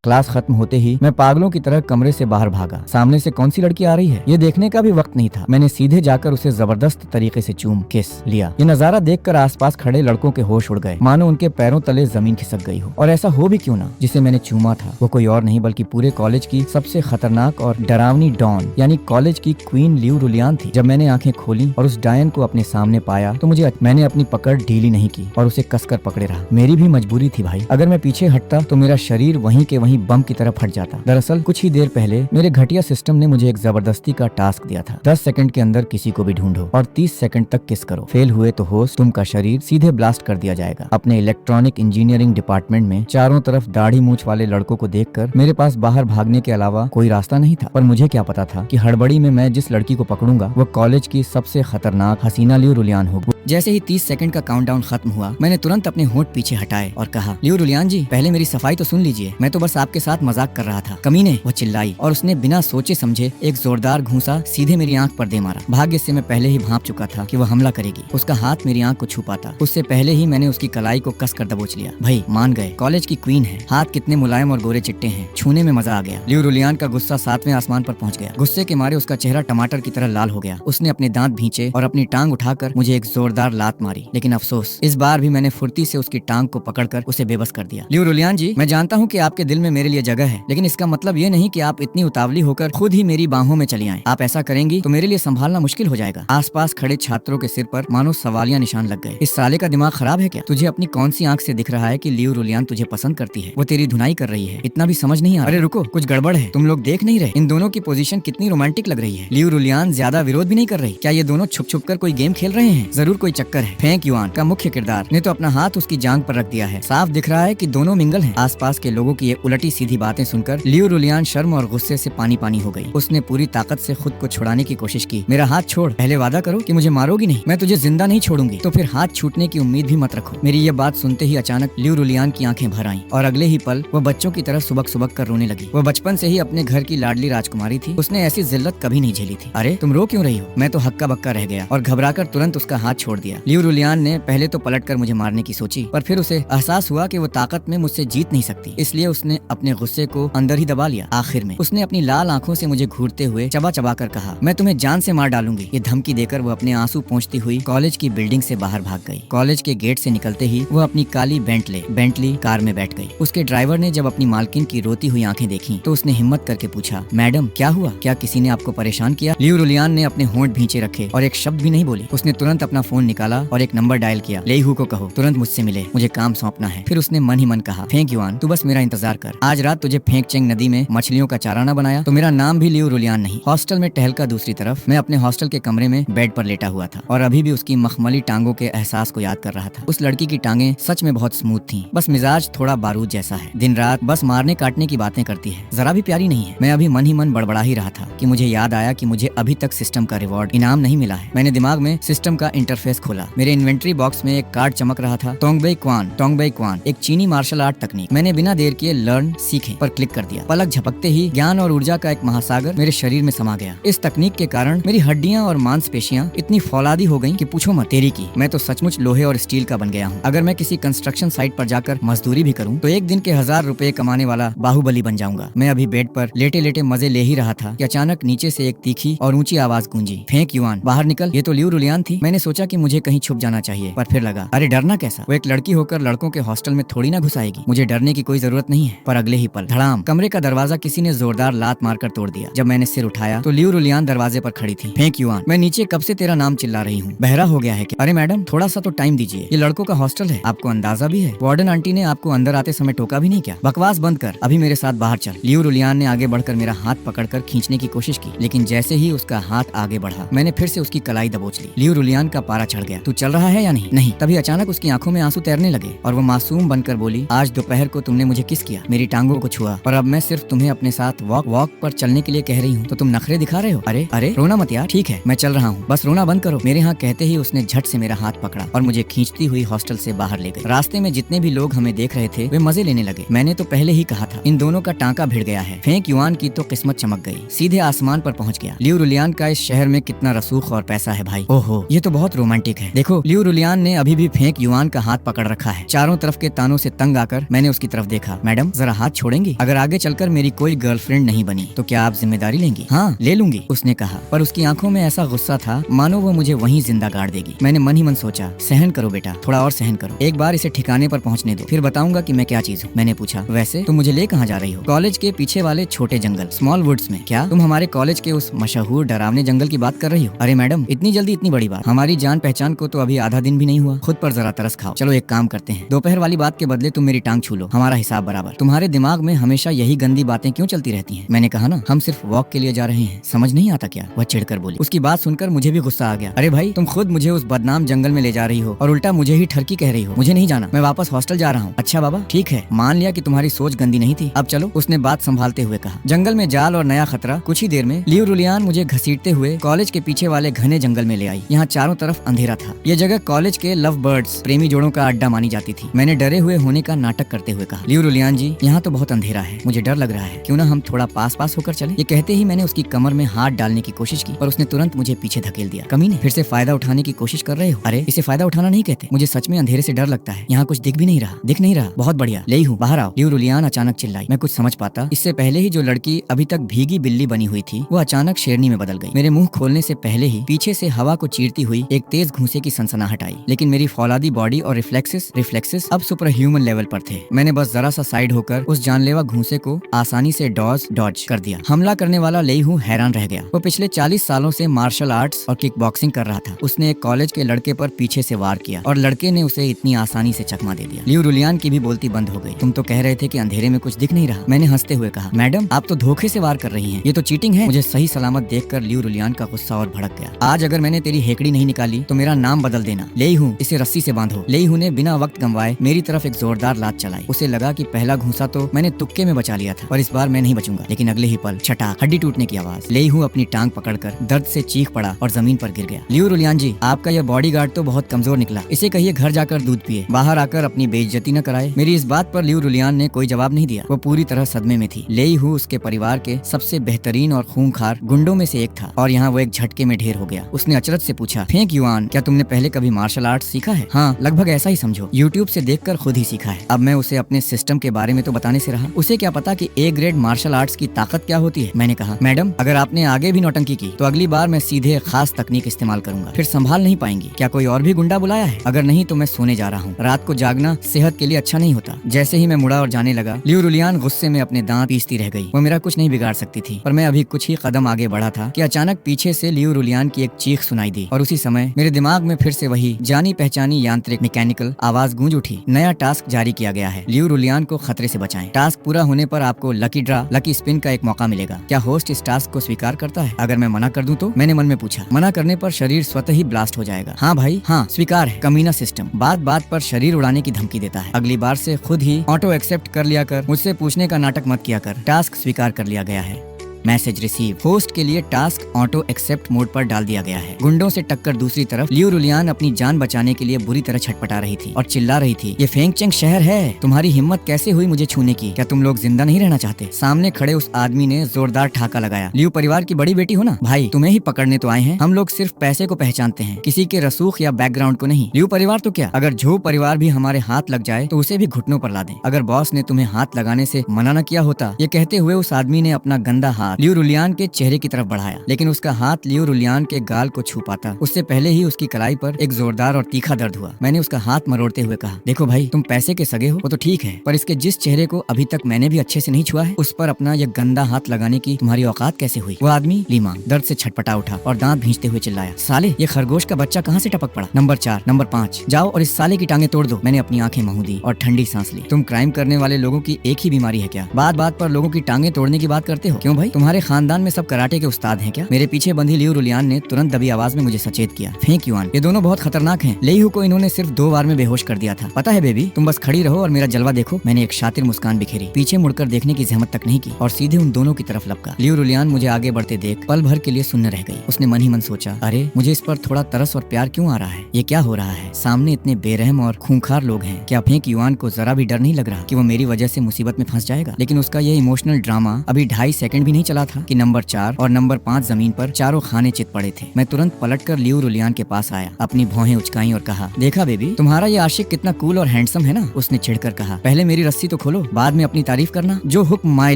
Class खत्म होते ही मैं पागलों की तरह कमरे से बाहर भागा। सामने से कौन सी लड़की आ रही है ये देखने का भी वक्त नहीं था। मैंने सीधे जाकर उसे जबरदस्त तरीके से चूम किस लिया। ये नजारा देखकर आसपास खड़े लड़कों के होश उड़ गए, मानो उनके पैरों तले जमीन खिसक गई हो। और ऐसा हो भी क्यों ना, जिसे मैंने चूमा था वो कोई और नहीं बल्कि पूरे कॉलेज की सबसे खतरनाक और डरावनी डॉन यानी कॉलेज की क्वीन लियू रुलियान थी। जब मैंने आंखें खोली और उस डायन को अपने सामने पाया तो मैंने अपनी पकड़ ढीली नहीं की और उसे कसकर पकड़े रहा। मेरी भी मजबूरी थी भाई, अगर मैं पीछे हटता तो मेरा शरीर वहीं के वहीं बम की तरह फट जाता। दरअसल कुछ ही देर पहले मेरे घटिया सिस्टम ने मुझे एक जबरदस्ती का टास्क दिया था। 10 सेकंड के अंदर किसी को भी ढूंढो और 30 सेकंड तक किस करो। फेल हुए तो होस्ट तुम का शरीर सीधे ब्लास्ट कर दिया जाएगा। अपने इलेक्ट्रॉनिक इंजीनियरिंग डिपार्टमेंट में चारों तरफ दाढ़ी मूंछ वाले लड़कों को देखकर मेरे पास बाहर भागने के अलावा कोई रास्ता नहीं था। पर मुझे क्या पता था कि हड़बड़ी में मैं जिस लड़की को पकड़ूंगा वो कॉलेज की सबसे खतरनाक हसीना लियू रुलियान होगी। जैसे ही 30 सेकंड का काउंटडाउन खत्म हुआ मैंने तुरंत अपने होंठ पीछे हटाए और कहा, लियू रुलियान जी पहले मेरी सफाई तो सुन लीजिए, मैं तो बस आपके साथ मजाक कर रहा था। कमीने, वो चिल्लाई और उसने बिना सोचे समझे एक जोरदार घूंसा सीधे मेरी आंख पर दे मारा। भाग्य से मैं पहले ही भांप चुका था कि वो हमला करेगी। उसका हाथ मेरी आंख को छू पाता उससे पहले ही मैंने उसकी कलाई को कसकर दबोच लिया। भाई मान गए, कॉलेज की क्वीन है, हाथ कितने मुलायम और गोरे चिट्टे हैं, छूने में मजा आ गया। लियू रुलियान का गुस्सा 7वें आसमान पर पहुंच गया। गुस्से के मारे उसका चेहरा टमाटर की तरह लाल हो गया। उसने अपने दांत भींचे और अपनी टांग उठाकर मुझे एक जोरदार लात मारी। लेकिन अफसोस, इस बार भी मैंने फुर्ती से उसकी टांग को पकड़कर उसे बेबस कर दिया। लियू रुलियान जी, मैं जानता हूँ कि आपके दिल में मेरे लिए जगह है, लेकिन इसका मतलब ये नहीं कि आप इतनी उतावली होकर खुद ही मेरी बाहों में चली आएं। आप ऐसा करेंगी तो मेरे लिए संभालना मुश्किल हो जाएगा। आसपास खड़े छात्रों के सिर पर मानो सवालिया निशान लग गए। इस साले का दिमाग खराब है क्या? तुझे अपनी कौन सी आंख से दिख रहा है कि लियू रुलियान तुझे पसंद करती है? वो तेरी धुनाई कर रही है, इतना भी समझ नहीं आ रहा? अरे रुको, कुछ गड़बड़ है, तुम लोग देख नहीं रहे? इन दोनों की पोजीशन कितनी रोमांटिक लग रही है। लियू रुलियान ज्यादा विरोध भी नहीं कर रही। क्या ये दोनों छुप छुप कर कोई गेम खेल रहे हैं? जरूर कोई चक्कर है। फेंक युआन का मुख्य किरदार ने तो अपना हाथ उसकी जांघ पर रख दिया है। साफ दिख रहा है कि दोनों मिंगल हैं। आसपास के लोगों की ये उलटी सीधी बातें सुनकर लियू रुलियान शर्म और गुस्से से पानी पानी हो गई। उसने पूरी ताकत से खुद को छुड़ाने की कोशिश की। मेरा हाथ छोड़, पहले वादा करो कि मुझे मारोगी नहीं। मैं तुझे जिंदा नहीं छोड़ूंगी। तो फिर हाथ छूटने की उम्मीद भी मत रखो। मेरी ये बात सुनते ही अचानक लियू रुलियान की आंखें भर आईं और अगले ही पल वो बच्चों की तरह सुबक सुबक कर रोने लगी। वो बचपन से ही अपने घर की लाडली राजकुमारी थी। उसने ऐसी जिल्लत कभी नहीं झेली थी। अरे तुम रो क्यों रही हो? मैं तो हक्का बक्का रह गया और घबराकर तुरंत उसका हाथ छोड़ दिया। लियू रुलियान ने पहले तो पलटकर मुझे मारने की सोची, पर फिर उसे एहसास हुआ कि वो ताकत में मुझसे जीत नहीं सकती, इसलिए उसने अपने गुस्से को अंदर ही दबा लिया। आखिर में उसने अपनी लाल आंखों से मुझे घूरते हुए चबा चबा कर कहा, मैं तुम्हें जान से मार डालूंगी। ये धमकी देकर वो अपने आंसू पोंछती हुई कॉलेज की बिल्डिंग से बाहर भाग गई। कॉलेज के गेट से निकलते ही वो अपनी काली बेंटली कार में बैठ गई। उसके ड्राइवर ने जब अपनी मालकिन की रोती हुई आंखें देखी तो उसने हिम्मत करके पूछा, मैडम क्या हुआ? क्या किसी ने आपको परेशान किया? लियू रुलियान ने अपने होंठ भींचे रखे और एक शब्द भी नहीं बोली। उसने तुरंत अपना फोन निकाला और एक नंबर डायल किया। लेहू को कहो तुरंत मुझसे मिले, मुझे काम सौंपना है। फिर उसने मन ही मन कहा, फेंक युआन, तू बस मेरा इंतजार कर। आज रात तुझे फेंक चेंग नदी में मछलियों का चारा न बनाया तो मेरा नाम भी लियू रुलियान नहीं। हॉस्टल में टहलका दूसरी तरफ मैं अपने हॉस्टल के कमरे में बेड पर लेटा हुआ था और अभी भी उसकी मखमली टांगों के एहसास को याद कर रहा था। उस लड़की की टांगें सच में बहुत स्मूथ थीं, बस मिजाज थोड़ा बारूद जैसा है। दिन रात बस मारने काटने की बातें करती है, जरा भी प्यारी नहीं है। मैं अभी मन ही मन बड़बड़ा ही रहा था कि मुझे याद आया कि मुझे अभी तक सिस्टम का रिवॉर्ड इनाम नहीं मिला है। मैंने दिमाग में सिस्टम का इंटरफेस खोला। मेरे इन्वेंट्री बॉक्स में एक कार्ड चमक रहा था, टोंगबेई क्वान, एक चीनी मार्शल आर्ट तकनीक। मैंने बिना देर किए लर्न सीखे पर क्लिक कर दिया। पलक झपकते ही ज्ञान और ऊर्जा का एक महासागर मेरे शरीर में समा गया। इस तकनीक के कारण मेरी हड्डियां और मांसपेशियां इतनी फौलादी हो गईं कि पूछो मत। तेरी की मैं तो सचमुच लोहे और स्टील का बन गया हूँ। अगर मैं किसी कंस्ट्रक्शन साइट पर जाकर मजदूरी भी करूँ तो एक दिन के 1000 रुपए कमाने वाला बाहुबली बन जाऊंगा। मैं अभी बेड पर लेटे लेटे मजे ले ही रहा था कि अचानक नीचे से एक तीखी और ऊंची आवाज गूंजी, फेंक युआन, बाहर निकल। ये तो लियू रुलियान थी। मैंने सोचा कि मुझे कहीं छुप जाना चाहिए, पर फिर लगा, अरे डरना कैसा, वो एक लड़की होकर लड़कों के हॉस्टल में थोड़ी ना घुस आएगी। मुझे डरने की कोई जरूरत नहीं है। पर अगले ही पल धड़ाम, कमरे का दरवाजा किसी ने जोरदार लात मारकर तोड़ दिया। जब मैंने सिर उठाया तो लियू रुलियान दरवाजे पर खड़ी थी। फेंक युआन, मैं नीचे कब से तेरा नाम चिल्ला रही हूँ, बहरा हो गया है क्या? अरे मैडम थोड़ा सा तो टाइम दीजिए, ये लड़कों का हॉस्टल है, आपको अंदाजा भी है। वार्डन आंटी ने आपको अंदर आते समय टोका भी नहीं क्या? बकवास बंद कर, अभी मेरे साथ बाहर चल। लियू रुलियान ने आगे बढ़कर मेरा हाथ पकड़कर खींचने की कोशिश की, लेकिन जैसे ही उसका हाथ आगे बढ़ा मैंने फिर से उसकी कलाई दबोच ली। लियू रुलियान का पारा चढ़ गया। तू चल रहा है या नहीं? नहीं। तभी अचानक उसकी आंखों में आंसू तैरने लगे और वो मासूम बनकर बोली, आज दोपहर को तुमने मुझे किस किया, मेरी टांगों को छुआ, और अब मैं सिर्फ तुम्हें अपने साथ वॉक पर चलने के लिए कह रही हूँ तो तुम नखरे दिखा रहे हो। अरे अरे रोना मत यार, ठीक है मैं चल रहा हूँ, बस रोना बंद करो। मेरे यहाँ कहते ही उसने झट से मेरा हाथ पकड़ा और मुझे खींचती हुई हॉस्टल से बाहर ले गई। रास्ते में जितने भी लोग हमें देख रहे थे वे मजे लेने लगे। मैंने तो पहले ही कहा था इन दोनों का टांका भिड़ गया है। फेंक युआन की तो किस्मत चमक गई, सीधे आसमान पर पहुँच गया। लियू रुलियान का इस शहर में कितना रसूख और पैसा है भाई। ओहो, ये तो बहुत रोमांटिक रोमांटिक है। देखो, लियू रुलियान ने अभी भी फेंक युआन का हाथ पकड़ रखा है। चारों तरफ के तानों से तंग आकर मैंने उसकी तरफ देखा। मैडम, जरा हाथ छोड़ेंगी? अगर आगे चलकर मेरी कोई गर्लफ्रेंड नहीं बनी तो क्या आप जिम्मेदारी लेंगी? हाँ, ले लूंगी, उसने कहा, पर उसकी आंखों में ऐसा गुस्सा था मानो वो मुझे वहीं जिंदा गाड़ देगी। मैंने मन ही मन सोचा, सहन करो बेटा, थोड़ा और सहन करो, एक बार इसे ठिकाने पर पहुंचने दो, फिर बताऊंगा कि मैं क्या चीज हूँ। मैंने पूछा, वैसे तुम मुझे ले कहाँ जा रही हो? कॉलेज के पीछे वाले छोटे जंगल, स्मॉल वुड्स में। क्या तुम हमारे कॉलेज के उस मशहूर डरावने जंगल की बात कर रही हो? अरे मैडम, इतनी जल्दी इतनी बड़ी बात? हमारी जान पहचान को तो अभी आधा दिन भी नहीं हुआ। खुद पर जरा तरस खाओ। चलो एक काम करते हैं, दोपहर वाली बात के बदले तुम मेरी टांग छू लो, हमारा हिसाब बराबर। तुम्हारे दिमाग में हमेशा यही गंदी बातें क्यों चलती रहती हैं? मैंने कहा ना, हम सिर्फ वॉक के लिए जा रहे हैं, समझ नहीं आता क्या? वह चिढ़कर बोली। उसकी बात सुनकर मुझे भी गुस्सा आ गया। अरे भाई, तुम खुद मुझे उस बदनाम जंगल में ले जा रही हो और उल्टा मुझे ही ठरकी कह रही हो। मुझे नहीं जाना, मैं वापस हॉस्टल जा रहा हूँ। अच्छा बाबा, ठीक है, मान लिया कि तुम्हारी सोच गंदी नहीं थी, अब चलो, उसने बात संभालते हुए कहा। जंगल में जाल और नया खतरा। कुछ ही देर में लियू रुलियान मुझे घसीटते हुए कॉलेज के पीछे वाले घने जंगल में ले आई। यहाँ चारों तरफ अंधेरा था। यह जगह कॉलेज के लव बर्ड्स, प्रेमी जोड़ों का अड्डा मानी जाती थी। मैंने डरे हुए होने का नाटक करते हुए कहा, लियू रुलियान जी, यहाँ तो बहुत अंधेरा है, मुझे डर लग रहा है, क्यों ना हम थोड़ा पास पास होकर चले? ये कहते ही मैंने उसकी कमर में हाथ डालने की कोशिश की, पर उसने तुरंत मुझे पीछे धकेल दिया। कमीने, फिर से फायदा उठाने की कोशिश कर रहे हो? अरे, इसे फायदा उठाना नहीं कहते, मुझे सच में अंधेरे से डर लगता है। यहाँ कुछ दिख भी नहीं रहा। दिख नहीं रहा? बहुत बढ़िया, ले हूँ, बाहर आओ। लियू रुलियान अचानक चिल्लाई। मैं कुछ समझ पाता इससे पहले ही जो लड़की अभी तक भीगी बिल्ली बनी हुई थी वो अचानक शेरनी में बदल गई। मेरे मुंह खोलने से पहले ही पीछे से हवा को चीरती हुई एक तेज घूंसे की सनसनाहट आई, लेकिन मेरी फौलादी बॉडी और रिफ्लेक्सेस अब सुपर ह्यूमन लेवल पर थे। मैंने बस जरा सा साइड होकर उस जानलेवा घूंसे को आसानी से डॉज कर दिया। हमला करने वाला लेहू हैरान रह गया। वो पिछले 40 सालों से मार्शल आर्ट्स और किक बॉक्सिंग कर रहा था। उसने एक कॉलेज के लड़के पर पीछे से वार किया और लड़के ने उसे इतनी आसानी से चकमा दे दिया। लियू रुलियान की भी बोलती बंद हो गई। तुम तो कह रहे थे कि अंधेरे में कुछ दिख नहीं रहा, मैंने हंसते हुए कहा। मैडम, आप तो धोखे से वार कर रही हैं, ये तो चीटिंग है। मुझे सही सलामत देखकर लियू रुलियान का गुस्सा और भड़क गया। आज अगर मैंने तेरी हेकड़ी नहीं निकाली तो मेरा नाम बदल देना। लेहू, इसे रस्सी से बांधो। लेहू ने बिना वक्त गंवाए मेरी तरफ एक जोरदार लात चलाई। उसे लगा कि पहला घूंसा तो मैंने तुक्के में बचा लिया था, पर इस बार मैं नहीं बचूंगा। लेकिन अगले ही पल छटाक, हड्डी टूटने की आवाज। लेहू अपनी टांग पकड़कर दर्द से चीख पड़ा और जमीन पर गिर गया। लियू रुलियान जी, आपका यह बॉडीगार्ड तो बहुत कमजोर निकला, इसे कहिए घर जाकर दूध पिए, बाहर आकर अपनी बेइज्जती न कराए। मेरी इस बात पर लियू रुलियान ने कोई जवाब नहीं दिया। वो पूरी तरह सदमे में थी। लेहू उसके परिवार के सबसे बेहतरीन और खूंखार गुंडों में से एक था और यहाँ वो एक झटके में ढेर हो गया। उसने अचरज से पूछा, फेंक युआन, क्या तुमने पहले कभी मार्शल आर्ट्स सीखा है? हाँ, लगभग ऐसा ही समझो, यूट्यूब से देखकर खुद ही सीखा है। अब मैं उसे अपने सिस्टम के बारे में तो बताने से रहा, उसे क्या पता कि ए ग्रेड मार्शल आर्ट्स की ताकत क्या होती है। मैंने कहा, मैडम, अगर आपने आगे भी नौटंकी की तो अगली बार मैं सीधे खास तकनीक इस्तेमाल करूंगा, फिर संभाल नहीं पाएंगी। क्या कोई और भी गुंडा बुलाया है? अगर नहीं तो मैं सोने जा रहा हूँ, रात को जागना सेहत के लिए अच्छा नहीं होता। जैसे ही मैं मुड़ा और जाने लगा, लियू रुलियान गुस्से में अपने दांत पीसती रह गई। वो मेरा कुछ नहीं बिगाड़ सकती थी, पर मैं अभी कुछ ही कदम आगे बढ़ा था कि अचानक पीछे से लियू रुलियान की एक चीख सुनाई दी और उसी समय मेरे दिमाग में फिर से वही जानी पहचानी यांत्रिक मैकेनिकल आवाज गूंज उठी। नया टास्क जारी किया गया है, लियू रुलियान को खतरे से बचाएं। टास्क पूरा होने पर आपको लकी स्पिन का एक मौका मिलेगा। क्या होस्ट इस टास्क को स्वीकार करता है? अगर मैं मना कर दूं तो? मैंने मन में पूछा। मना करने पर शरीर स्वतः ही ब्लास्ट हो जाएगा। हाँ भाई, हाँ, स्वीकार है। कमीना सिस्टम बात बात पर शरीर उड़ाने की धमकी देता है। अगली बार से खुद ही ऑटो एक्सेप्ट कर लिया कर, मुझसे पूछने का नाटक मत किया कर। टास्क स्वीकार कर लिया गया है। Message receive. होस्ट के लिए टास्क ऑटो एक्सेप्ट मोड पर डाल दिया गया है। गुंडों से टक्कर दूसरी तरफ लियू रुलियान अपनी जान बचाने के लिए बुरी तरह छटपटा रही थी और चिल्ला रही थी, ये फेंगचेंग शहर है, तुम्हारी हिम्मत कैसे हुई मुझे छूने की? क्या तुम लोग जिंदा नहीं रहना चाहते? सामने खड़े उस आदमी ने जोरदार ठाका लगाया। लियू परिवार की बड़ी बेटी हो ना भाई, तुम्हें ही पकड़ने तो आए हैं। हम लोग सिर्फ पैसे को पहचानते हैं, किसी के रसूख या बैकग्राउंड को नहीं। लियू परिवार तो क्या, अगर झो परिवार भी हमारे हाथ लग जाए तो उसे भी घुटनों पर ला दें। अगर बॉस ने तुम्हें हाथ लगाने से मना न किया होता। ये कहते हुए उस आदमी ने अपना गंदा हाथ लियू रुलियान के चेहरे की तरफ बढ़ाया, लेकिन उसका हाथ लियू रुलियान के गाल को छू पाता उससे पहले ही उसकी कलाई पर एक जोरदार और तीखा दर्द हुआ। मैंने उसका हाथ मरोड़ते हुए कहा, देखो भाई, तुम पैसे के सगे हो वो तो ठीक है, पर इसके जिस चेहरे को अभी तक मैंने भी अच्छे से नहीं छुआ है, उस पर अपना यह गंदा हाथ लगाने की तुम्हारी औकात कैसे हुई? वो आदमी लीमा दर्द से छटपटा उठा और दांत भींचते हुए चिल्लाया, साले, ये खरगोश का बच्चा कहाँ से टपक पड़ा? नंबर 4, नंबर 5, जाओ और इस साले की टांगे तोड़ दो। मैंने अपनी आंखें महू दी और ठंडी सांस ली। तुम क्राइम करने वाले लोगों की एक ही बीमारी है क्या? बात बात पर लोगों की टांगे तोड़ने की बात करते हो? क्यों भाई, तुम्हारे खानदान में सब कराटे के उस्ताद हैं क्या? मेरे पीछे बंधी लियू रुलियान ने तुरंत दबी आवाज में मुझे सचेत किया, फेंक युआन, ये दोनों बहुत खतरनाक हैं। लेहू को इन्होंने सिर्फ 2 बार में बेहोश कर दिया था। पता है बेबी, तुम बस खड़ी रहो और मेरा जलवा देखो। मैंने एक शातिर मुस्कान बिखेरी, पीछे मुड़कर देखने की जहमत तक नहीं की और सीधे उन दोनों की तरफ लपका। लियू रुलियान मुझे आगे बढ़ते देख पल भर के लिए सुन्न रह गई। उसने मन ही मन सोचा, अरे मुझे इस पर थोड़ा तरस और प्यार क्यों आ रहा है? ये क्या हो रहा है? सामने इतने बेरहम और खूंखार लोग हैं, क्या फेंक युआन को जरा भी डर नहीं लग रहा कि वो मेरी वजह से मुसीबत में फंस जाएगा? लेकिन उसका ये इमोशनल ड्रामा अभी 2.5 सेकंड भी नहीं चला था कि नंबर 4 और नंबर 5 जमीन पर चारों खाने चित पड़े थे। मैं तुरंत पलटकर लियू रुलियान के पास आया, अपनी भौहें उचकाई और कहा, देखा बेबी, तुम्हारा ये आशिक कितना कूल और हैंडसम है ना। उसने चिढ़कर कहा, पहले मेरी रस्सी तो खोलो, बाद में अपनी तारीफ करना। जो हुक्म माय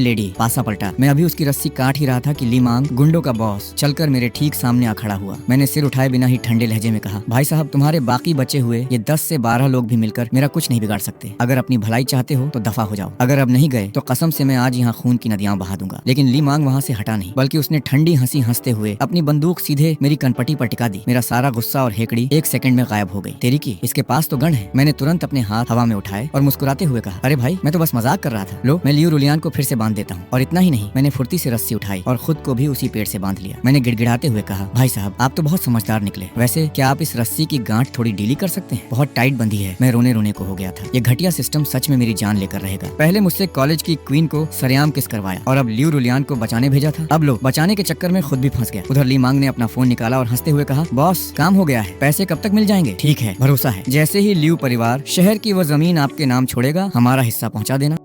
लेडी। पासा पलटा। मैं अभी उसकी रस्सी काट ही रहा था कि ली मांग, गुंडों का बॉस, चलकर मेरे ठीक सामने आ खड़ा हुआ। मैंने सिर उठाए बिना ही ठंडे लहजे में कहा, भाई साहब, तुम्हारे बाकी बचे हुए ये 10 से 12 लोग भी मिलकर मेरा कुछ नहीं बिगाड़ सकते। अगर अपनी भलाई चाहते हो तो दफा हो जाओ। अगर अब नहीं गए तो कसम से मैं आज यहाँ खून की नदियां बहा दूंगा। लेकिन ली मांग वहाँ से हटा नहीं, बल्कि उसने ठंडी हंसी हंसते हुए अपनी बंदूक सीधे मेरी कनपटी पर टिका दी। मेरा सारा गुस्सा और हेकड़ी 1 सेकंड में गायब हो गई। तेरी की, इसके पास तो गन है। मैंने तुरंत अपने हाथ हवा में उठाए और मुस्कुराते हुए कहा, अरे भाई, मैं तो बस मजाक कर रहा था। लो, मैं लियू रुलियान को फिर से बांध देता हूँ। और इतना ही नहीं, मैंने फुर्ती से रस्सी उठाई और खुद को भी उसी पेड़ से बांध लिया। मैंने गिड़गिड़ाते हुए कहा, भाई साहब, आप तो बहुत समझदार निकले। वैसे क्या आप इस रस्सी की गांठ थोड़ी ढीली कर सकते हैं? बहुत टाइट बंधी है। मैं रोने रोने को हो गया था। ये घटिया सिस्टम सच में मेरी जान लेकर रहेगा। पहले मुझसे कॉलेज की क्वीन को सरेआम किस करवाया और अब लियू रुलियान को बचाने भेजा था। अब लो, बचाने के चक्कर में खुद भी फंस गया। उधर ली मांग ने अपना फोन निकाला और हंसते हुए कहा, बॉस, काम हो गया है। पैसे कब तक मिल जाएंगे? ठीक है, भरोसा है। जैसे ही लियू परिवार शहर की वो जमीन आपके नाम छोड़ेगा, हमारा हिस्सा पहुंचा देना।